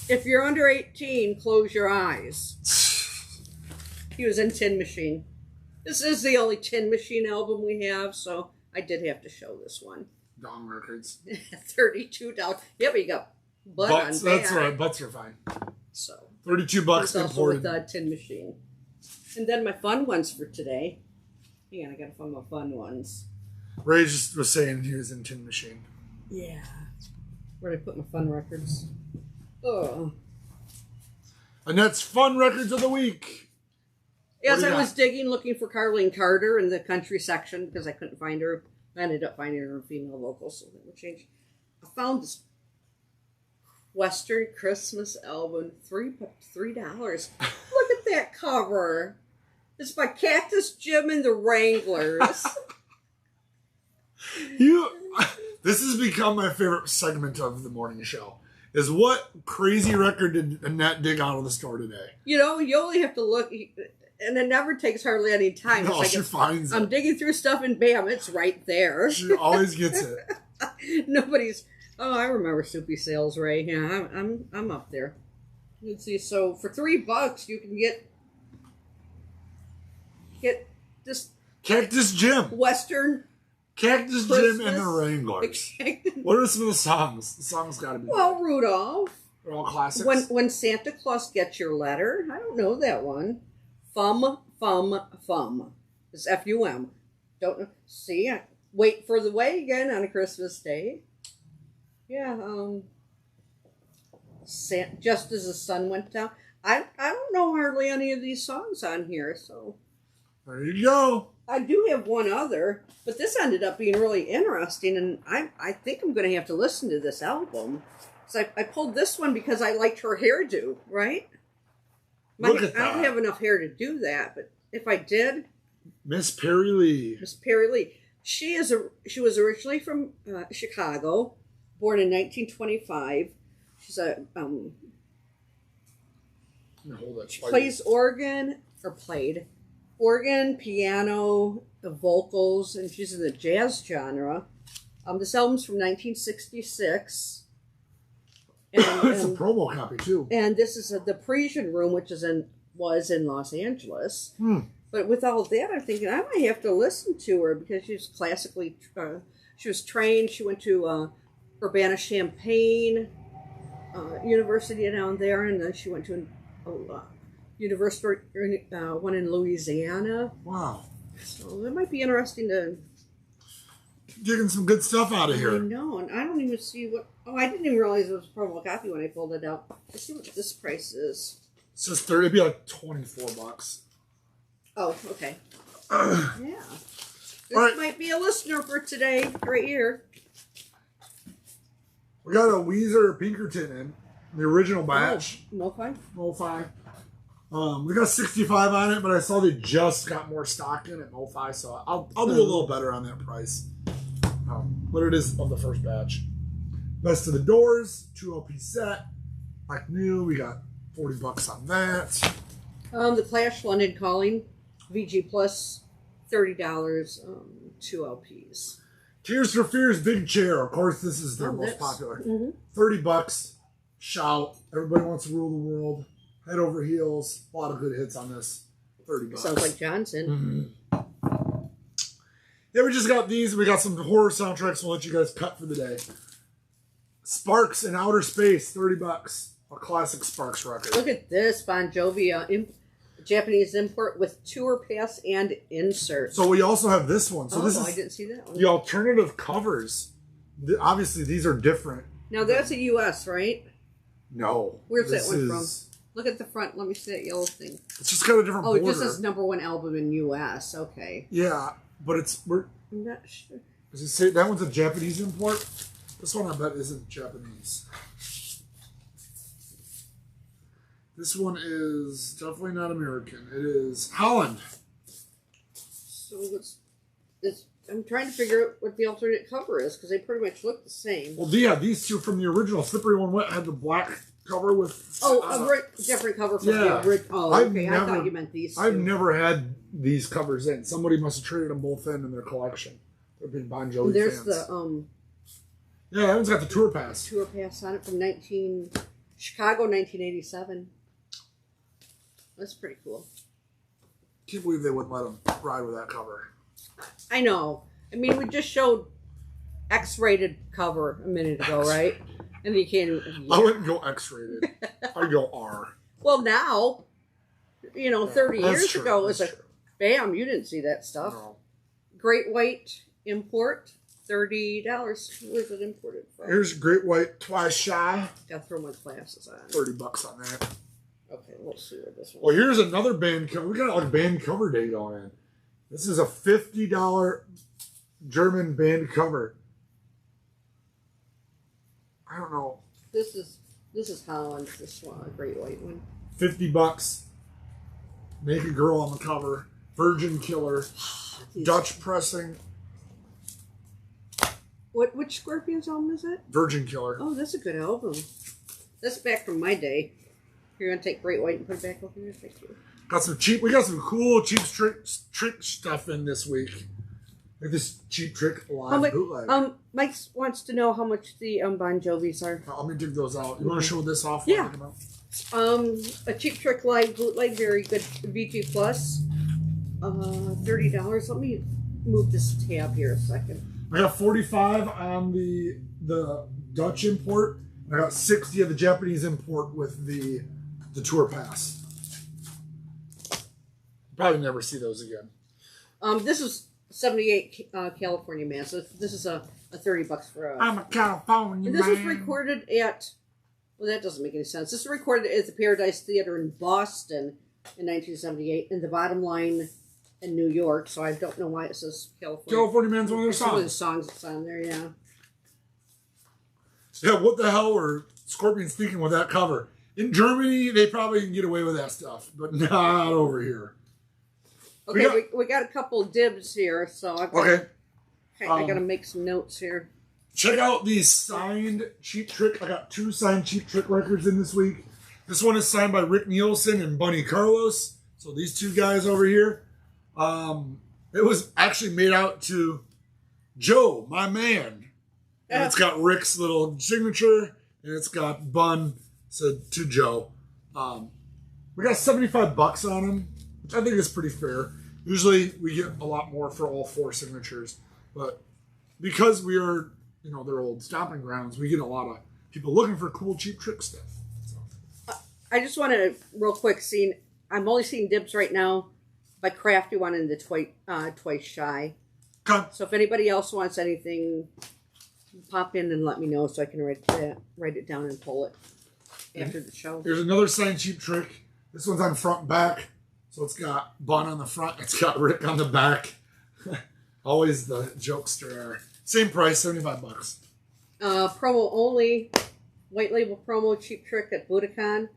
if you're under 18, close your eyes. He was in Tin Machine. This is the only Tin Machine album we have, so I did have to show this one. Dong Records. $32. Yeah, but you got butt Butts, on back. that's right. Butts are fine. So $32 it's also imported. with Tin Machine. And then my fun ones for today. Hang on, I gotta find my fun ones. Ray just was saying he was in Tin Machine. Yeah. Where did I put my fun records? Oh. And that's Fun Records of the Week. As I was digging, looking for Carlene Carter in the country section because I couldn't find her. I ended up finding her in female vocals, so that would change. I found this Western Christmas album, $3. Look at that cover. It's by Cactus Jim and the Wranglers. This has become my favorite segment of the morning show. Is what crazy record did Annette dig out of the store today? You know, you only have to look, and it never takes hardly any time. No, she finds it. I'm digging through stuff, and bam, it's right there. She always gets it. Nobody's. Oh, I remember Soupy Sales, Ray. Yeah, I'm up there. Let's see. So for $3, you can get this Cactus Jim. Western Cactus Christmas. Jim and the Wranglers. What are some of the songs? The songs got to be. Well, Rudolph. They're all classics. When Santa Claus Gets Your Letter. I don't know that one. Fum, Fum, Fum. It's F-U-M. Don't know. See, Wait for the Wagon on a Christmas Day. Yeah, Just as the Sun Went Down. I don't know hardly any of these songs on here, so. There you go. I do have one other, but this ended up being really interesting, and I think I'm going to have to listen to this album. So I pulled this one because I liked her hairdo, right? Look at that. I don't have enough hair to do that, but if I did, Miss Perry Lee. Miss Perry Lee. She was originally from Chicago, born in 1925. She's she plays played organ, piano, the vocals, and she's in the jazz genre. This album's from 1966. And, it's a promo copy too. And this is the Parisian Room, which was in Los Angeles. But with all that, I'm thinking I might have to listen to her because she's classically. She was trained. She went to Urbana-Champaign University down there, and then she went to university one in Louisiana. Wow. So that might be interesting to. Digging some good stuff out of here. I know, and I don't even see what. Oh, I didn't even realize it was a promo copy when I pulled it out. Let's see what this price is. It's just 30. It'd be like $24. Oh, okay. Yeah. This might be a listener for today, right here. We got a Weezer Pinkerton in the original batch. MoFi? MoFi. We got 65 on it, but I saw they just got more stock in at MoFi, so I'll do a little better on that price. But it is of the first batch. Best of the Doors, 2 LP set, like new. We got $40 on that. The Clash London Calling, VG Plus, $30, 2 LPs. Tears for Fears Big Chair. Of course, this is their most popular. $30. Shout. Everybody wants to rule the world. Head over heels. A lot of good hits on this. $30. Sounds like Johnson. Yeah, we just got these. We got some horror soundtracks. We'll let you guys cut for the day. Sparks in Outer Space. $30. A classic Sparks record. Look at this Bon Jovi Japanese import with tour pass and insert. So we also have this one. So this is I didn't see that one. the alternative covers. Obviously, these are different. Now that's a U.S., right? No. Where's that one from? Look at the front. Let me see that yellow thing. It's just got a different border. It just says #1 album in U.S. Okay. Yeah, but I'm not sure. Does it say that one's a Japanese import? This one I bet isn't Japanese. This one is definitely not American. It is Holland. So I'm trying to figure out what the alternate cover is because they pretty much look the same. Well, yeah, these two from the original Slippery When Wet had the black cover with. A different cover from the original. Oh, okay. I thought you meant these two. I've never had these covers in. Somebody must have traded them both in their collection. They're big Bon Jovi There's fans. the Yeah, that one's got the tour pass. Tour pass on it from Chicago, 1987. That's pretty cool. Can't believe they wouldn't let them ride with that cover. I know. I mean, we just showed X-rated cover a minute ago, right? And you can't. Yeah. I wouldn't go X-rated. I'd go R. Well, now, 30 years ago, it was true. bam, you didn't see that stuff. No. Great White import, $30. Where's it imported from? Here's Great White Twice Shy. Gotta throw my glasses on. $30 on that. Okay, we'll see where this one. Well, here's another band cover. We got like band cover day going in. This is a $50 German band cover. I don't know. This is Holland. This one, a Great White one. $50. Naked girl on the cover. Virgin Killer. Dutch pressing. Which Scorpions album is it? Virgin Killer. Oh, that's a good album. That's back from my day. You're gonna take Great White and put it back over here. Thank you. We got some cool cheap trick stuff in this week. Like this Cheap Trick live bootleg. Mike wants to know how much the Bon Jovis are. Let me dig those out. You want to show this off? Yeah. A Cheap Trick live bootleg, very good VG Plus. $30. Let me move this tab here a second. I got 45 on the Dutch import. And I got 60 of the Japanese import with the tour pass. Probably never see those again. This is 78 California man. So this is a $30 for a. I'm a California and this man. was recorded at. Well, that doesn't make any sense. This was recorded at the Paradise Theater in Boston in 1978, and the Bottom Line in New York. So I don't know why it says California. California Man's one of their songs. One of the songs that's on there, yeah. Yeah, what the hell were Scorpions thinking with that cover? In Germany, they probably can get away with that stuff, but not over here. Okay, we got a couple dibs here, so I got to make some notes here. Check out these signed Cheap Trick. I got 2 signed Cheap Trick records in this week. This one is signed by Rick Nielsen and Bunny Carlos. So these 2 guys over here. It was actually made out to Joe, my man. And it's got Rick's little signature, and it's got Bun said to Joe. We got $75 on them, which I think is pretty fair. Usually we get a lot more for all 4 signatures, but because we are, their old stomping grounds, we get a lot of people looking for cool Cheap Trick stuff. So. I just want to real quick I'm only seeing dibs right now by Crafty One and the Twice Shy. Okay. So if anybody else wants anything, pop in and let me know so I can write it down and pull it after the show. Here's another signed Cheap Trick. This one's on front and back. So it's got Bun on the front. It's got Rick on the back. Always the jokester. Same price, $75. Promo only. White label promo Cheap Trick at Budokan.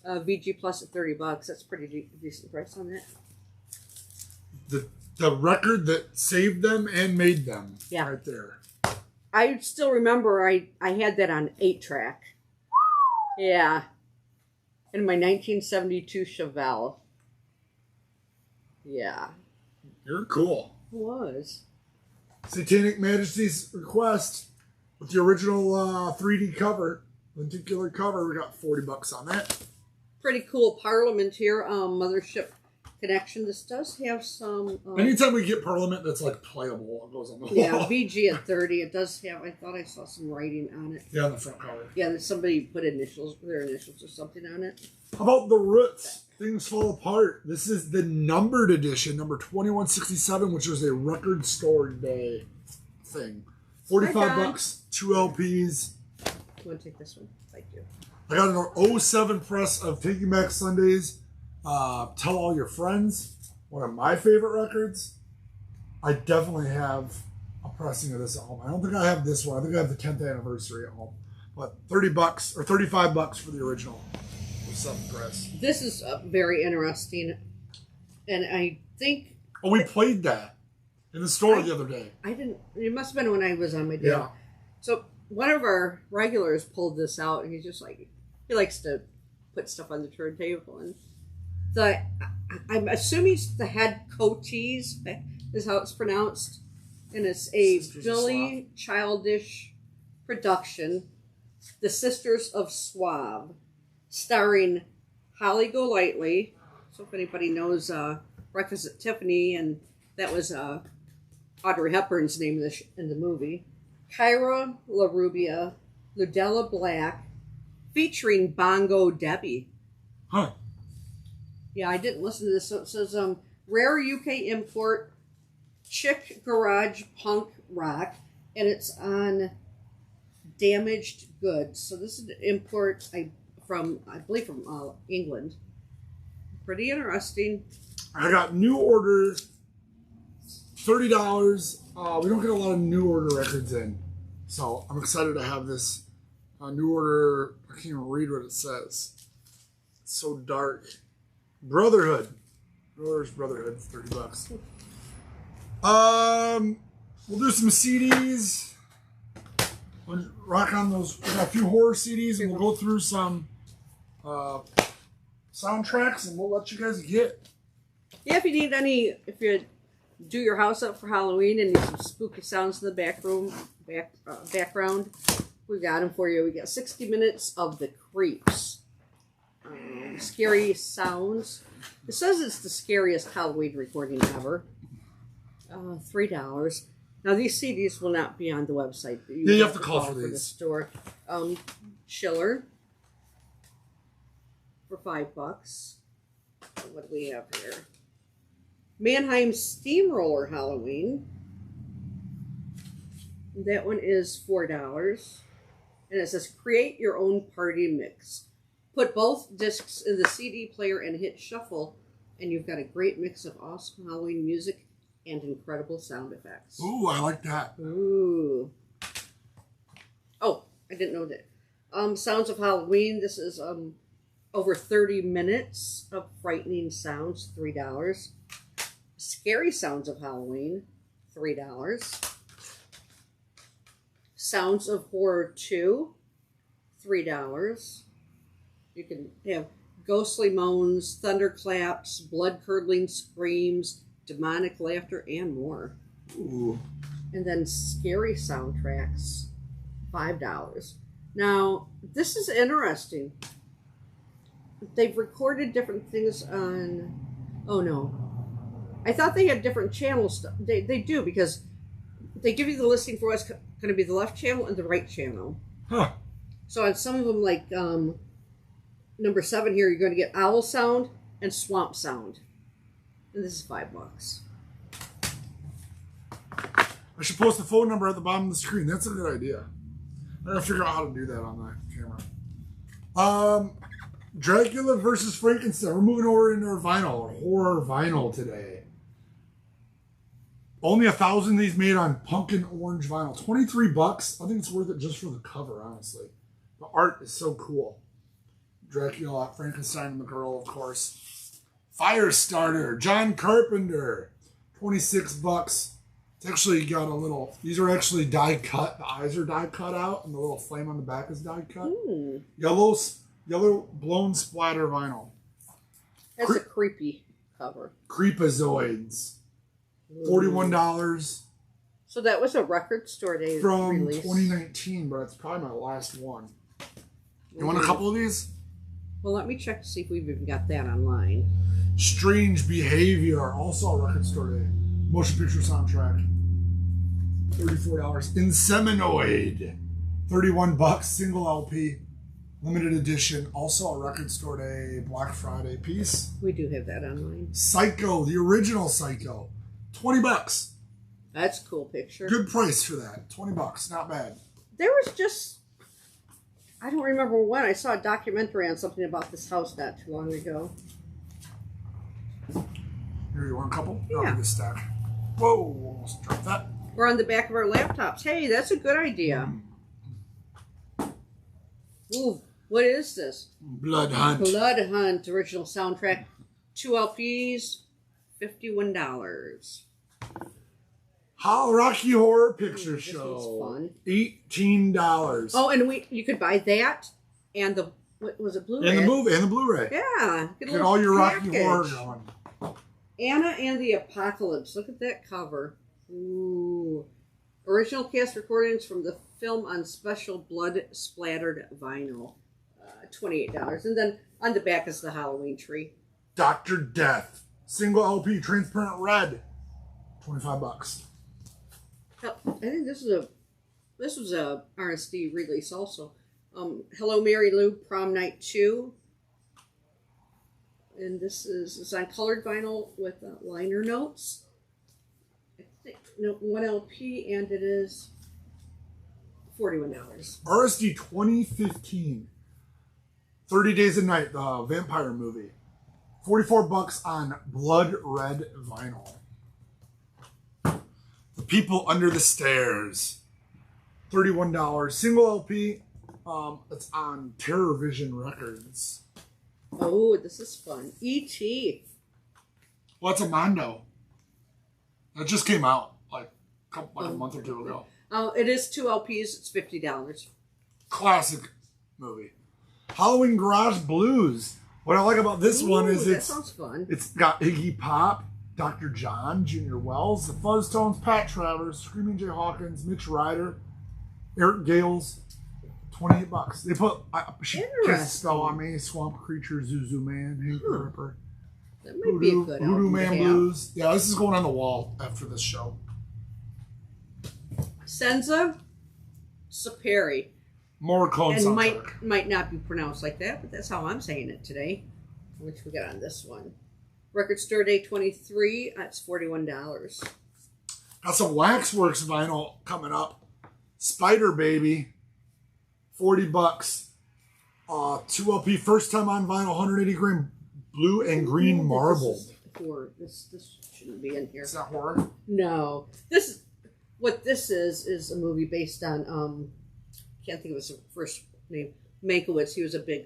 VG Plus at $30. That's pretty decent price on that. The record that saved them and made them. Yeah. Right there. I still remember I had that on 8-track. Yeah. In my 1972 Chevelle. Yeah. You're cool. It was. Satanic Majesty's Request with the original 3D cover, lenticular cover. We got $40 on that. Pretty cool Parliament here. Mothership Connection. This does have some. Anytime we get Parliament that's like playable, it goes on the wall. Yeah, VG at 30. It does have. I thought I saw some writing on it. Yeah, on the front cover. Yeah, that somebody put their initials or something on it. How about The Roots? Things Fall Apart. This is the numbered edition, number 2167, which is a record store day thing. $45, 2 LPs. You want to take this one? Thank you. I got an 07 press of Taking Back Sundays. Tell All Your Friends. One of my favorite records. I definitely have a pressing of this album. I don't think I have this one. I think I have the 10th anniversary album. But $30 or $35 for the original. Press. This is very interesting, and I think. Oh, we played that in the store the other day. I didn't. It must have been when I was on my day. Yeah. So one of our regulars pulled this out, and he's just like, he likes to put stuff on the turntable, and so I'm assuming it's the Head Coatees is how it's pronounced, and it's a Billy Childish production, The Sisters of Suave. Starring Holly Golightly. So if anybody knows Breakfast at Tiffany, and that was Audrey Hepburn's name in the movie. Kyra LaRubia, Ludella Black, featuring Bongo Debbie. Huh. Yeah, I didn't listen to this. So it says, rare UK import, chick garage punk rock, and it's on Damaged Goods. So this is an import, I believe from England. Pretty interesting. I got New Order, $30. We don't get a lot of New Order records in, so I'm excited to have this New Order. I can't even read what it says. It's so dark. Brotherhood. New Order's Brotherhood, $30. We'll do some CDs. We'll rock on those. We got a few horror CDs, and we'll go through some soundtracks, and we'll let you guys get. Yeah, if you do your house up for Halloween and need some spooky sounds in the background, we got them for you. We got 60 minutes of The Creeps. Scary sounds. It says it's the scariest Halloween recording ever. $3. Now these CDs will not be on the website. You have to call for these. The store. Chiller for $5. What do we have here? Mannheim Steamroller Halloween. That one is $4. And it says create your own party mix. Put both discs in the CD player and hit shuffle, and you've got a great mix of awesome Halloween music and incredible sound effects. Ooh, I like that. Ooh. Oh, I didn't know that. Sounds of Halloween. This is over 30 minutes of frightening sounds, $3. Scary Sounds of Halloween, $3. Sounds of Horror 2, $3. You can have ghostly moans, thunderclaps, blood-curdling screams, demonic laughter, and more. Ooh. And then scary soundtracks, $5. Now, this is interesting. They've recorded different things on... Oh, no. I thought they had different channels. They do, because they give you the listing for what's going to be the left channel and the right channel. Huh. So on some of them, like number 7 here, you're going to get Owl Sound and Swamp Sound. And this is $5. I should post the phone number at the bottom of the screen. That's a good idea. I gotta figure out how to do that on the camera. Dracula versus Frankenstein. We're moving over into our vinyl, horror vinyl today. Only 1,000 of these made on pumpkin orange vinyl. $23. I think it's worth it just for the cover, honestly. The art is so cool. Dracula, Frankenstein, and the girl, of course. Firestarter, John Carpenter, $26. It's actually got a little. These are actually die cut. The eyes are die cut out, and the little flame on the back is die cut. Ooh. Yellow blown splatter vinyl. That's a creepy cover. Creepazoids. $41 So that was a record store day from release. 2019, but it's probably my last one. You want a couple of these? Well, let me check to see if we've even got that online. Strange Behavior, also a record store day. Motion picture soundtrack. $34. Inseminoid. $31. Single LP. Limited edition. Also a record store day. Black Friday piece. We do have that online. Psycho, the original Psycho. $20. That's a cool picture. Good price for that. $20. Not bad. There was just, I don't remember when, I saw a documentary on something about this house not too long ago. Here, you want a couple? Yeah. I'll give you a stack. Whoa, almost dropped that. Or on the back of our laptops. Hey, that's a good idea. Ooh, what is this? Blood Hunt. Blood Hunt original soundtrack. 2 LPs, $51. Rocky Horror Picture This Show. one's fun. $18. Oh, and you could buy that and the, what was it, Blu-ray? And the movie and the Blu-ray. Yeah. Get all your Rocky Horror going. Anna and the Apocalypse. Look at that cover. Ooh. Original cast recordings from the film on special blood-splattered vinyl. $28. And then on the back is the Halloween tree. Dr. Death. Single LP, transparent red. $25. I think this was a RSD release also. Hello Mary Lou, Prom Night 2. And it's on colored vinyl with liner notes. I think, no, 1 LP, and it is $41. RSD 2015. 30 Days a Night, the vampire movie. $44 on blood red vinyl. The People Under the Stairs. $31. Single LP. It's on Terror Vision Records. Oh, this is fun. E.T. What's a Mondo? That just came out like a month or two ago. Oh, it is 2 LPs. It's $50. Classic movie. Halloween Garage Blues. What I like about this one is that sounds fun. It's got Iggy Pop, Dr. John, Junior Wells, the Fuzztones, Pat Travers, Screaming Jay Hawkins, Mitch Ryder, Eric Gales. $28. They put Kiss Spell on Me, Swamp Creature, Zuzu Man, Hank the Ripper. That might be a good Voodoo album Man to have. Blues. Yeah, this is going on the wall after this show. Senza Saperi. Morricone And soundtrack. might not be pronounced like that, but that's how I'm saying it today. Which we got on this one. Record Store Day 23. That's $41. Got some Waxworks vinyl coming up. Spider Baby. $40. 2 LP, first time on vinyl, 180 gram blue and green marbled. This shouldn't be in here. It's not horror. No. What this is a movie based on can't think of his first name. Mankiewicz. He was a big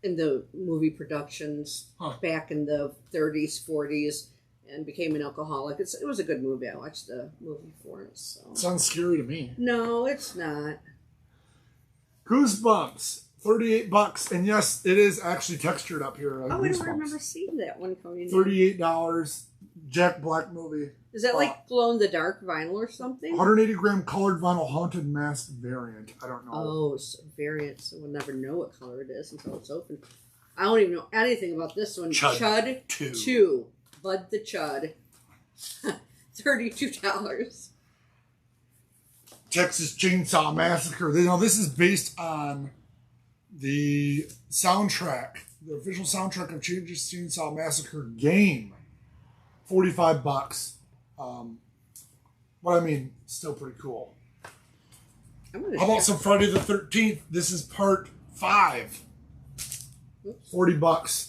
in the movie productions back in the 30s, 40s, and became an alcoholic. It was a good movie. I watched the movie for it. So. Sounds scary to me. No, it's not. Goosebumps, $38, and yes, it is actually textured up here. I don't remember seeing that one coming in. $38, Jack Black movie. Is that like glow in the dark vinyl or something? 180 gram colored vinyl haunted mask variant. I don't know. Oh, so variant. So we'll never know what color it is until it's open. I don't even know anything about this one. Chud 2. Bud the Chud. $32. Texas Chainsaw Massacre. This is based on the soundtrack, the official soundtrack of Texas Chainsaw Massacre game. $45. But I mean, still pretty cool. How about some Friday the 13th? This is part 5. Oops. $40.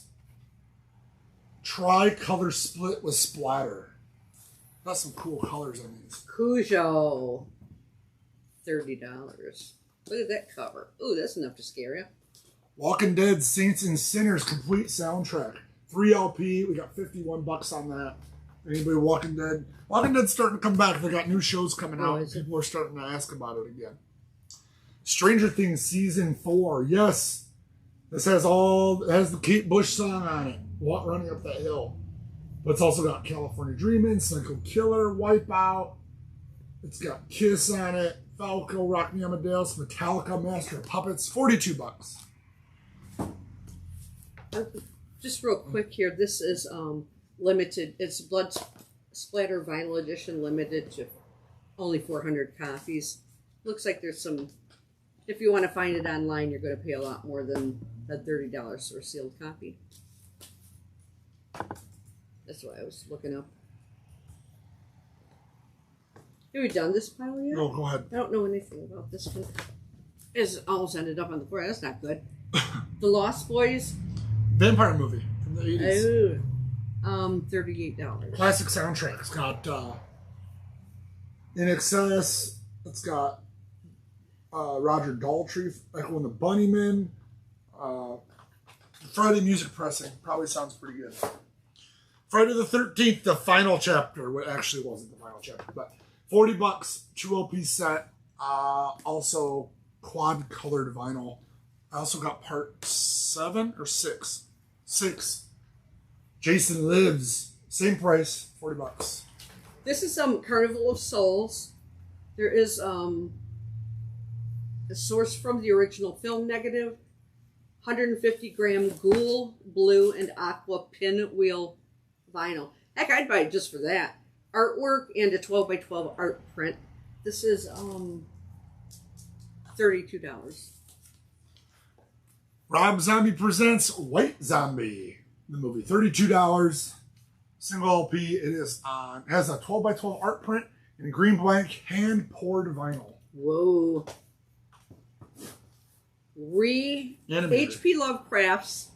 Tri-color split with splatter. Got some cool colors on these. Cujo. $30. Look at that cover. Ooh, that's enough to scare you. Walking Dead Saints and Sinners complete soundtrack. 3 LP. We got $51 on that. Anybody Walking Dead? Walking Dead's starting to come back. They got new shows coming out. People are starting to ask about it again. Stranger Things Season 4. Yes. This has the Kate Bush song on it. Running Up That Hill. But it's also got California Dreamin', Psycho Killer, Wipeout. It's got Kiss on it, Falco, Rock Me Amadeus, Metallica, Master of Puppets, $42. Just real quick here, this is limited. It's Blood Splatter Vinyl Edition, limited to only 400 copies. Looks like there's some. If you want to find it online, you're going to pay a lot more than that $30 for a sealed copy. That's what I was looking up. Have we done this pile yet? No, go ahead. I don't know anything about this one. It's almost ended up on the floor. That's not good. The Lost Boys. Vampire movie from the 80s. Oh, $38. Classic soundtrack. It's got In Excess. It's got Roger Daltrey, Echo and the Bunnymen. Friday Music Pressing. Probably sounds pretty good. Friday the 13th, the final chapter. Well, actually, it wasn't the final chapter, but $40, 2 LP set. Also, quad colored vinyl. I also got part 7 or 6. 6. Jason Lives. Same price, $40. This is Carnival of Souls. There is a source from the original film negative. 150-gram Ghoul, Blue, and Aqua pinwheel vinyl. Heck, I'd buy it just for that. Artwork and a 12x12 art print. This is $32. Rob Zombie presents White Zombie, the movie. $32. Single LP. It is on. Has a 12x12 art print and a green blank hand poured vinyl. Whoa. H.P. Lovecraft's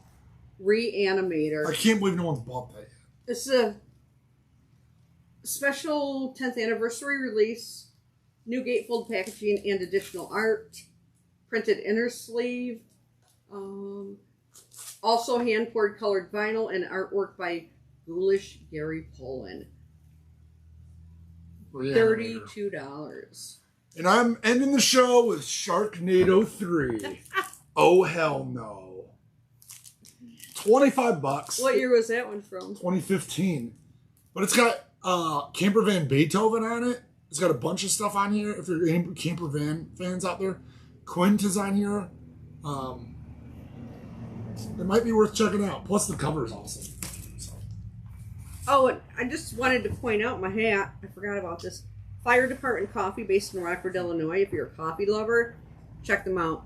Reanimator. I can't believe no one's bought that yet. It's a special 10th anniversary release. New gatefold packaging and additional art. Printed inner sleeve. Also hand poured colored vinyl and artwork by Ghoulish Gary Pollan. $32. And I'm ending the show with Sharknado 3. Oh, hell no. $25. What year was that one from? 2015. But it's got Camper Van Beethoven on it. It's got a bunch of stuff on here. If there are any Camper Van fans out there, Quint is on here. It might be worth checking out. Plus, the cover is awesome. So. Oh, and I just wanted to point out my hat. I forgot about this. Fire Department Coffee, based in Rockford, Illinois. If you're a coffee lover, check them out.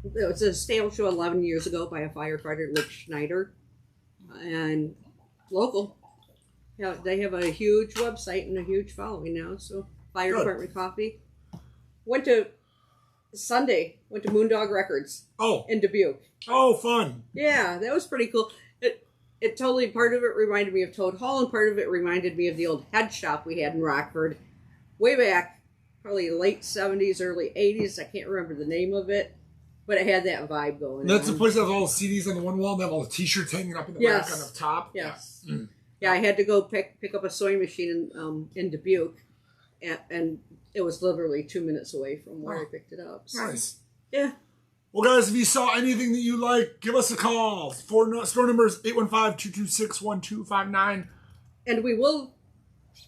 It was a stable show 11 years ago by a firefighter, Rick Schneider, and local. Yeah, they have a huge website and a huge following now. So Fire Good. Department Coffee. Went to Moondog Records. Oh. In Dubuque. Oh, fun. Yeah, that was pretty cool. It totally, part of it reminded me of Toad Hall, and part of it reminded me of the old head shop we had in Rockford. Way back, probably late 70s, early 80s. I can't remember the name of it, but it had that vibe going on. That's the place that has all the CDs on the one wall and they have all the t-shirts hanging up in the back on the top. Yes. Yeah. Mm. Yeah, I had to go pick up a sewing machine in Dubuque, and it was literally 2 minutes away from where I picked it up. So. Nice. Yeah. Well, guys, if you saw anything that you like, give us a call. Store number is 815-226-1259. And we will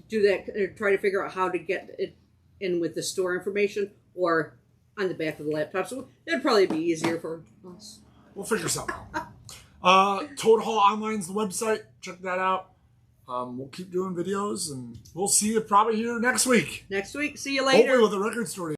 do that, try to figure out how to get it in with the store information or on the back of the laptop. So it'd probably be easier for us. We'll figure something out. Toad Hall Online's the website. Check that out. We'll keep doing videos, and we'll see you probably here next week. Next week. See you later. Hopefully with a record story.